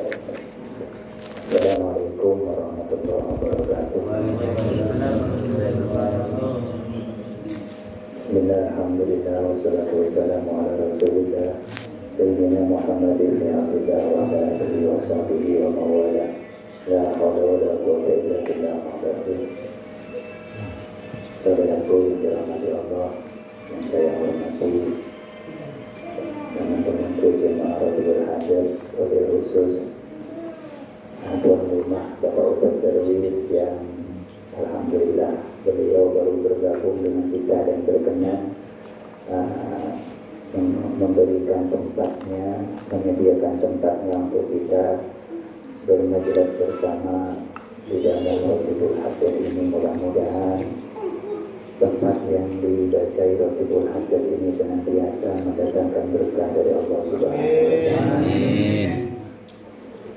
Assalamualaikum warahmatullahi wabarakatuh. Bismillah, alhamdulillah, wassalatu wassalamu ala rasulillah Sayyidina Muhammad ibn Abdullah wa ala alihi wa sahbihi wa mawala. La hawla wa la quwwata illa billah. Saudaraku yang dirahmati Allah, yang saya hormati, teman-temanku jemaah Rabiul Hajat, wabil khusus tuan rumah Bapak Ustaz Darwis yang alhamdulillah beliau baru bergabung dengan kita dan berkenan memberikan tempatnya, menyediakan tempatnya untuk kita bermajelis bersama di dalam Rabiul Hajat ini. Mudah-mudahan tempat yang dibacai Rabiul Hajat ini senantiasa mendatangkan berkah dari Allah Subhanahu wa Ta'ala.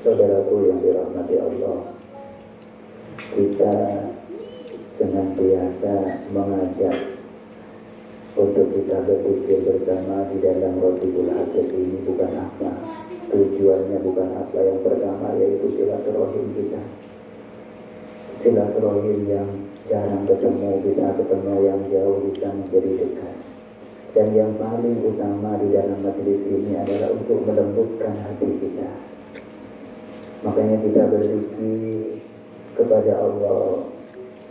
Saudaraku yang dirahmati Allah, kita senantiasa mengajak untuk kita berpikir bersama di dalam Rabiul Hajat ini bukan apa. Tujuannya bukan apa. Yang pertama yaitu silaturahim kita. Silaturahim yang jarang ketemu, bisa ketemu, yang jauh bisa menjadi dekat. Dan yang paling utama di dalam majelis ini adalah untuk melembutkan hati kita. Makanya kita berzikir kepada Allah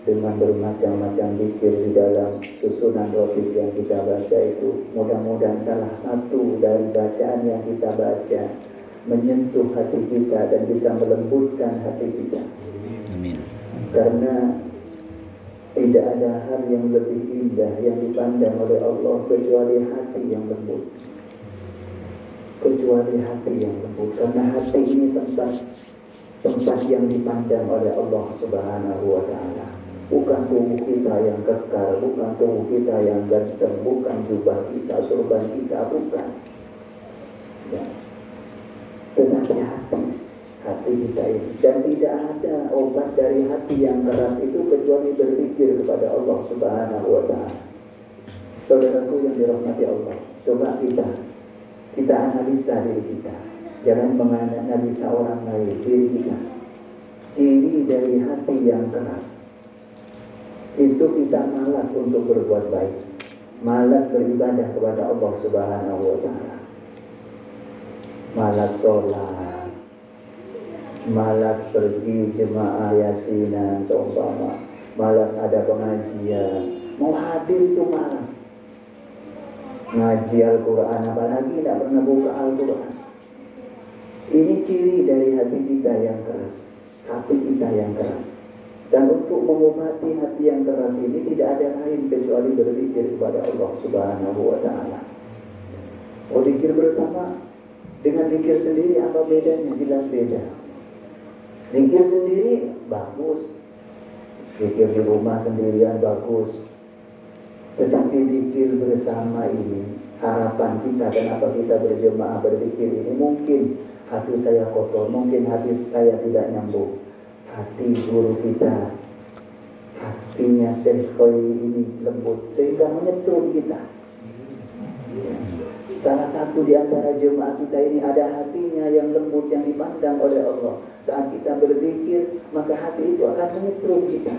dengan bermacam-macam zikir di dalam susunan Rabiul yang kita baca itu. Mudah-mudahan salah satu dari bacaan yang kita baca menyentuh hati kita dan bisa melembutkan hati kita. Amin. Karena tidak ada hal yang lebih indah yang dipandang oleh Allah kecuali hati yang lembut. Kecuali hati yang lembut. Karena hati ini tempat yang dipandang oleh Allah Subhanahu wa Ta'ala. Bukan tubuh kita yang kekal, bukan tubuh kita yang ganteng, bukan jubah kita, sorban kita, bukan. Ya. Tetapi hati kita ini. Dan tidak ada obat dari hati yang keras itu kecuali berzikir kepada Allah Subhanahu wa Ta'ala. Saudaraku yang dirahmati Allah, coba kita analisa diri kita. Jangan menganalisa orang lain, diri kita. Ciri dari hati yang keras itu kita malas untuk berbuat baik, malas beribadah kepada Allah Subhanahu wa Ta'ala, malas sholat, malas pergi jemaah yasinan seumpama, malas ada pengajian, mau hadir itu malas, ngaji Al-Quran apalagi tidak pernah buka Al-Quran. Ini ciri dari hati kita yang keras, hati kita yang keras. Dan untuk mengobati hati yang keras ini tidak ada lain kecuali berzikir kepada Allah Subhanahu wa Ta'ala. Oh, zikir bersama dengan zikir sendiri apa bedanya? Jelas beda. Zikir sendiri bagus, zikir di rumah sendirian bagus. Tetapi zikir bersama ini, harapan kita kenapa kita berjemaah berzikir ini, mungkin hati saya kotor, mungkin hati saya tidak nyambung. Hati guru kita, hatinya Syekh ini lembut sehingga menyetrum kita. Salah satu di antara jemaah kita ini ada hatinya yang lembut yang dipandang oleh Allah. Saat kita berzikir, maka hati itu akan menyetrum kita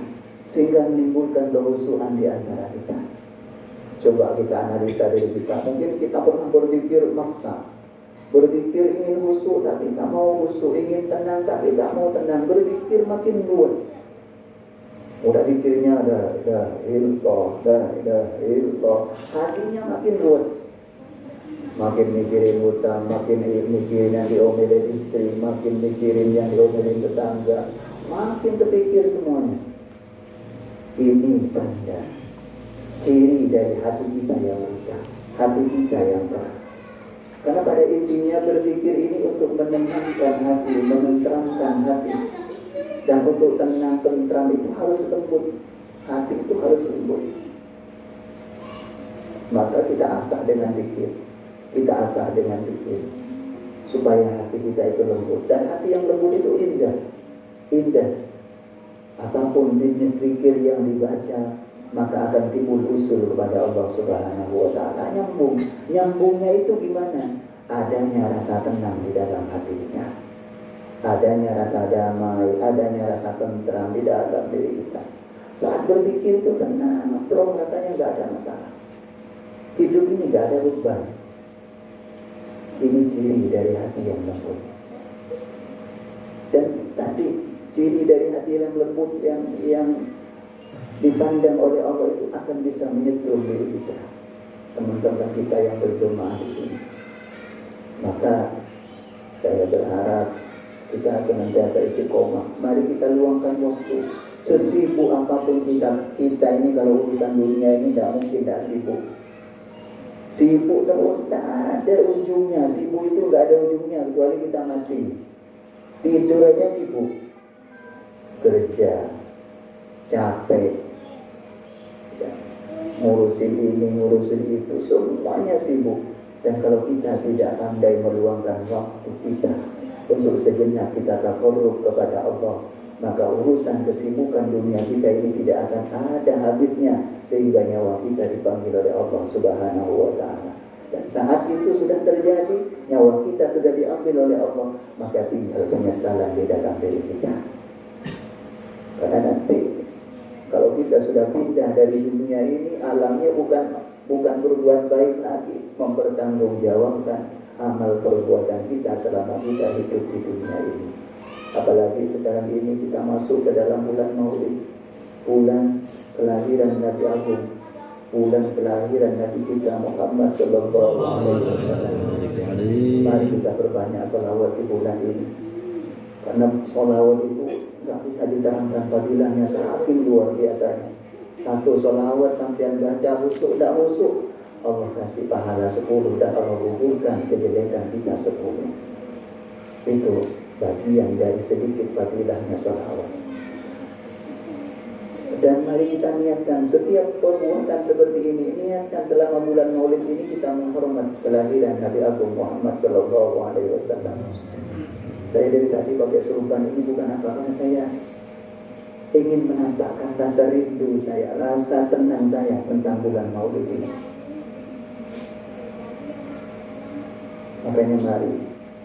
sehingga menimbulkan kehusuan di antara kita. Coba kita analisa diri kita. Mungkin kita pernah berzikir maksa, berzikir ingin khusyuk tapi tak mau khusyuk, ingin tenang tapi tak mau tenang, berzikir makin ruwet. Udah zikirnya dah illallah, hatinya makin ruwet. Makin mikirin hutang, makin mikirin yang diomelin istri, makin mikirin yang diomelin tetangga, makin terpikir semuanya. Ini tanda ciri dari hati kita yang rusak, hati kita yang keras. Karena pada intinya berzikir ini untuk menenangkan hati, menenteramkan hati. Dan untuk tenang, tentram itu harus lembut. Hati itu harus lembut. Maka kita asah dengan zikir. Kita asah dengan zikir. Supaya hati kita itu lembut. Dan hati yang lembut itu indah. Indah. Apapun jenis zikir yang dibaca, maka akan timbul usul kepada Allah Subhanahu wa Ta'ala. Nyambungnya itu gimana? Adanya rasa tenang di dalam hatinya. adanya rasa damai, adanya rasa tentram di dalam diri kita. Saat berpikir itu tenang, plong, rasanya nggak ada masalah. Hidup ini nggak ada beban. Ini ciri dari hati yang lembut. Dan tadi ciri dari hati yang lembut yang dipandang oleh Allah itu akan bisa menyetrum diri kita, teman-teman kita yang berjemaah di sini. Maka saya berharap kita senantiasa istiqomah. Mari kita luangkan waktu. Sesibuk apapun kita ini, kalau urusan dunia ini tidak mungkin tidak sibuk. Sibuk terus, tak ada ujungnya. Sibuk itu nggak ada ujungnya kecuali kita mati. Tidur aja sibuk, kerja, capek, ngurusin ini, ngurusin itu, semuanya sibuk. Dan kalau kita tidak pandai meluangkan waktu kita untuk sejenak kita takarrub kepada Allah, maka urusan kesibukan dunia kita ini tidak akan ada habisnya, sehingga nyawa kita dipanggil oleh Allah Subhanahu wa ta'ala. Dan saat itu sudah terjadi, nyawa kita sudah diambil oleh Allah, maka tinggal penyesalan di dalam diri kita. Karena nanti kalau kita sudah pindah dari dunia ini, alamnya bukan berbuat baik lagi, mempertanggungjawabkan amal perbuatan kita selama kita hidup di dunia ini. Apalagi sekarang ini kita masuk ke dalam bulan Maulid, bulan kelahiran Nabi Agung, bulan kelahiran Nabi kita Muhammad sallallahu alaihi wasallam. Mari kita perbanyak sholawat di bulan ini, karena sholawat itu nggak bisa diterangkan fadilahnya, saking luar biasanya. Satu sholawat sampai baca husuk tak husuk, Allah kasih pahala 10 dan Allah gugurkan kejelekan kita 10. Itu bagian dari sedikit fadilahnya sholawat. Dan mari kita niatkan setiap perbuatan seperti ini, niatkan selama bulan Maulid ini kita menghormat kelahiran Nabi Agung Muhammad sallallahu alaihi wasallam. Saya dari tadi pakai serupan ini bukan apa, karena saya ingin menampakkan rasa rindu saya, rasa senang saya tentang bulan Maulid ini. Makanya mari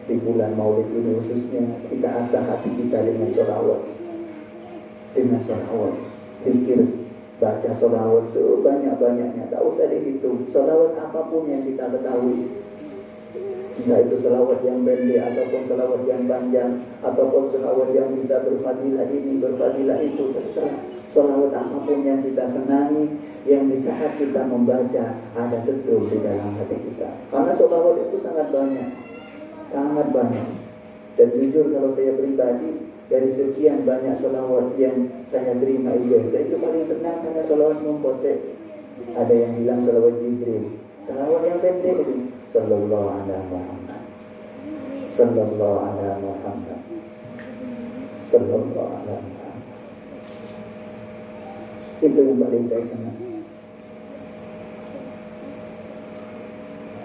di bulan Maulid ini khususnya kita asah hati kita dengan sholawat, pikir, baca sholawat sebanyak-banyaknya, tak usah dihitung. Sholawat apapun yang kita ketahui, entah itu sholawat yang pendek ataupun sholawat yang panjang, ataupun sholawat yang bisa berfadilah ini, berfadilah itu, terserah. Sholawat apapun yang kita senangi, yang di saat kita membaca ada setrum di dalam hati kita. Karena sholawat itu sangat banyak. Dan jujur kalau saya pribadi, dari sekian banyak sholawat yang saya terima ijazah, itu paling senang karena sholawat mengkotek. Ada yang bilang sholawat Jibril, sholawat yang pendek itu, sallallahu ala Muhammad, sallallahu ala Muhammad, sallallahu ala Muhammad. Itu yang paling saya senang.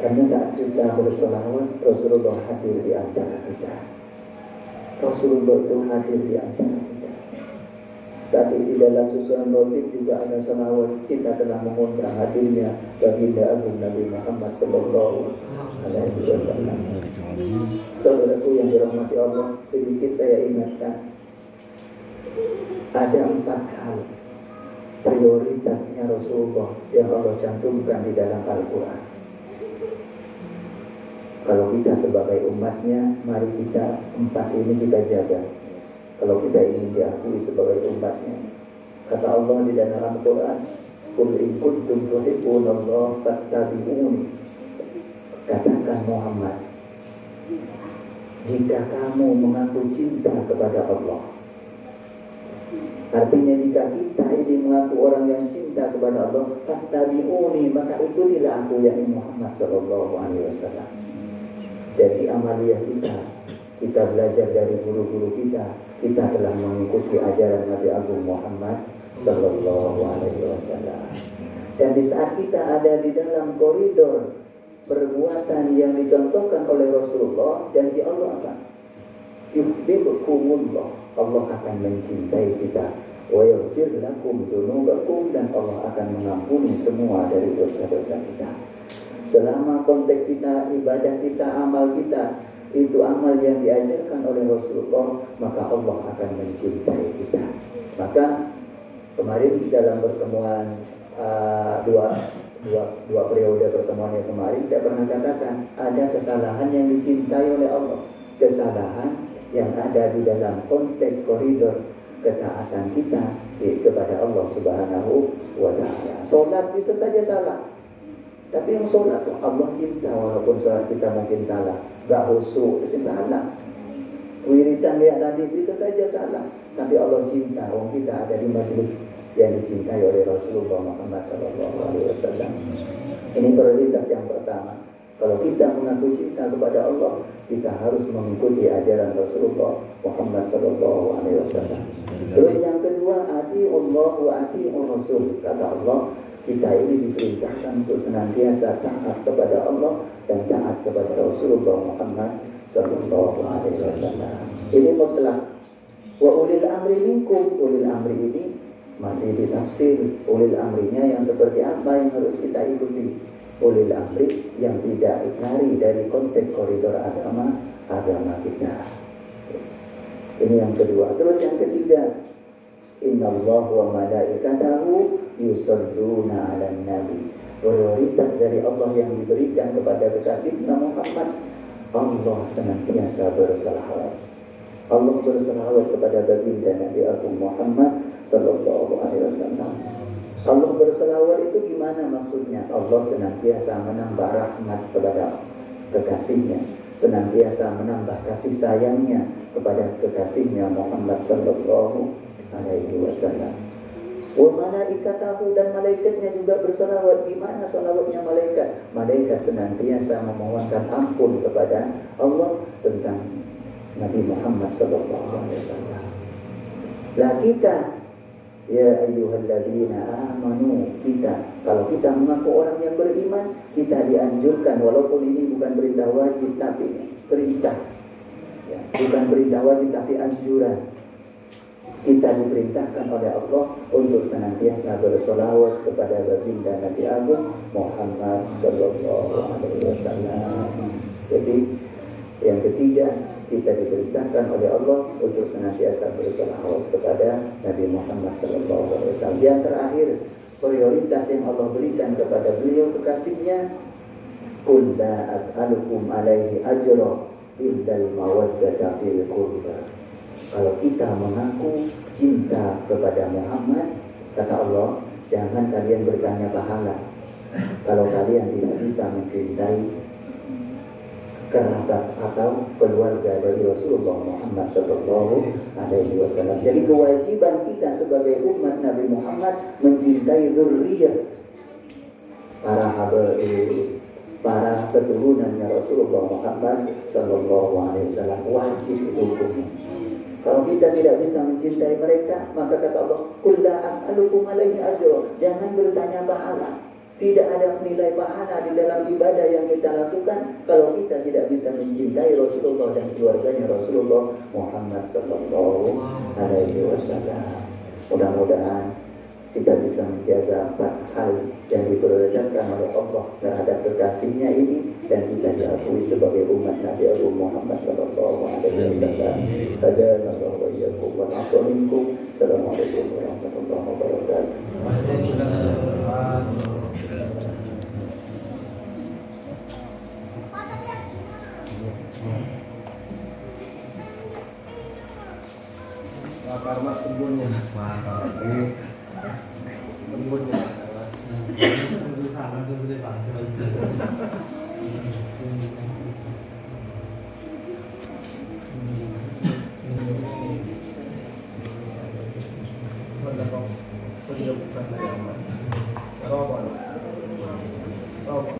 Karena saat kita bersolawat, Rasulullah hadir di antara kita. Rasulullah itu hadir di antara kita. Saat di dalam susunan Rotib juga ada salawat, kita telah mengundang hadirnya baginda agung Nabi Muhammad sallallahu alaihi wasallam. Saudaraku yang dirahmati Allah, sedikit saya ingatkan, ada 4 hal prioritasnya Rasulullah yang Allah cantumkan di dalam Al-Quran. Kalau kita sebagai umatnya, mari kita 4 ini kita jaga. Kalau kita ingin diakui sebagai umatnya, kata Allah di dalam Al-Quran, "Qul in kuntum tuhibbunallaha fattabi'uni." Katakan Muhammad, jika kamu mengaku cinta kepada Allah, artinya jika kita ini mengaku orang yang cinta kepada Allah, fattabi'uni, maka ikutilah aku, yakni Muhammad sallallahu alaihi wasallam. Jadi amaliyah kita belajar dari guru-guru kita telah mengikuti ajaran Nabi Agung Muhammad sallallahu alaihi wasallam. Dan di saat kita ada di dalam koridor perbuatan yang dicontohkan oleh Rasulullah, janji Allah akan yuhibbukumullah, Allah akan mencintai kita, wa yaghfir lakum dzunubakum, dan Allah akan mengampuni semua dari dosa-dosa kita. Selama konteks kita, ibadah kita, amal kita itu amal yang diajarkan oleh Rasulullah, maka Allah akan mencintai kita. Maka kemarin dalam pertemuan dua periode pertemuan yang kemarin, saya pernah katakan ada kesalahan yang dicintai oleh Allah, kesalahan yang ada di dalam konteks koridor ketaatan kita kepada Allah Subhanahu wa Ta'ala. Sholat bisa saja salah, tapi yang sholat Allah cinta, walaupun sholat kita mungkin salah, gak khusyuk bisa salah, wiridan lihat tadi bisa saja salah, tapi Allah cinta. Wong kita ada di majelis yang dicintai oleh Rasulullah Muhammad SAW. Ini prioritas yang pertama. Kalau kita mengaku cinta kepada Allah, kita harus mengikuti ajaran Rasulullah Muhammad SAW. Terus yang kedua, ati'ullah wa ati'ur Rasul. Kata Allah, kita ini diperintahkan untuk senantiasa taat kepada Allah dan taat kepada Rasulullah Muhammad SAW. Ini mutlak. Wa ulil amri minkum. Ulil amri ini masih ditafsir, ulil amrinya yang seperti apa yang harus kita ikuti. Ulil amri yang tidak lari dari konteks koridor agama kita. Ini yang kedua. Terus yang ketiga, innallaha wa malaikatahu yusholluna 'alan nabi. Prioritas dari Allah yang diberikan kepada kekasihnya Muhammad, Allah senantiasa bersalawat. Allah bersalawat kepada baginda Nabi Agung Muhammad Sallallahu Alaihi Wasallam. Allah bersalawat itu gimana maksudnya? Allah senantiasa menambah rahmat kepada kekasihnya, senantiasa menambah kasih sayangnya kepada kekasihnya Muhammad Sallallahu Alaihi Wasallam. Wa malaikatahu, dan malaikatnya juga bersalawat. Gimana salawatnya malaikat? Malaikat senantiasa memohonkan ampun kepada Allah tentang Nabi Muhammad SAW. Lah kita, ya ayyuhalladzina amanu, kita, kalau kita mengaku orang yang beriman, kita dianjurkan, walaupun ini bukan perintah wajib tapi perintah, ya, bukan perintah wajib tapi anjuran. Kita diperintahkan oleh Allah untuk senantiasa bersolawat kepada baginda Nabi Agung Muhammad SAW. Jadi yang ketiga, kita diperintahkan oleh Allah untuk senantiasa bersolawat kepada Nabi Muhammad SAW. Yang terakhir, prioritas yang Allah berikan kepada beliau kekasihnya, qul la as'alukum alaihi ajra illal mawaddata fil qurba. Kalau kita mengaku cinta kepada Muhammad, kata Allah, jangan kalian bertanya pahala kalau kalian tidak bisa mencintai kerabat atau keluarga dari Rasulullah Muhammad Sallallahu Alaihi Wasallam. Jadi kewajiban kita sebagai umat Nabi Muhammad mencintai dzurriyyah, para habaib, para keturunannya Rasulullah Muhammad Sallallahu Alaihi Wasallam. Wajib itu hukumnya. Kalau kita tidak bisa mencintai mereka, maka kata Allah, qul la as'alukum alaihi ajra, jangan bertanya pahala. Tidak ada nilai pahala di dalam ibadah yang kita lakukan kalau kita tidak bisa mencintai Rasulullah dan keluarganya Rasulullah Muhammad Sallallahu Alaihi Wasallam. Mudah-mudahan kita bisa menjaga 4 hal yang diprioritaskan oleh Allah terhadap kekasihnya ini, dan kita diakui sebagai umat Nabi Agung Muhammad Sallallahu Alaihi Wasallam. Hadanallahu wa iyyakum wa nafa'ana minkum. Assalamualaikum warahmatullahi wabarakatuh. Bakar mas kebunnya. Kebunnya. Sudah bukan lagi.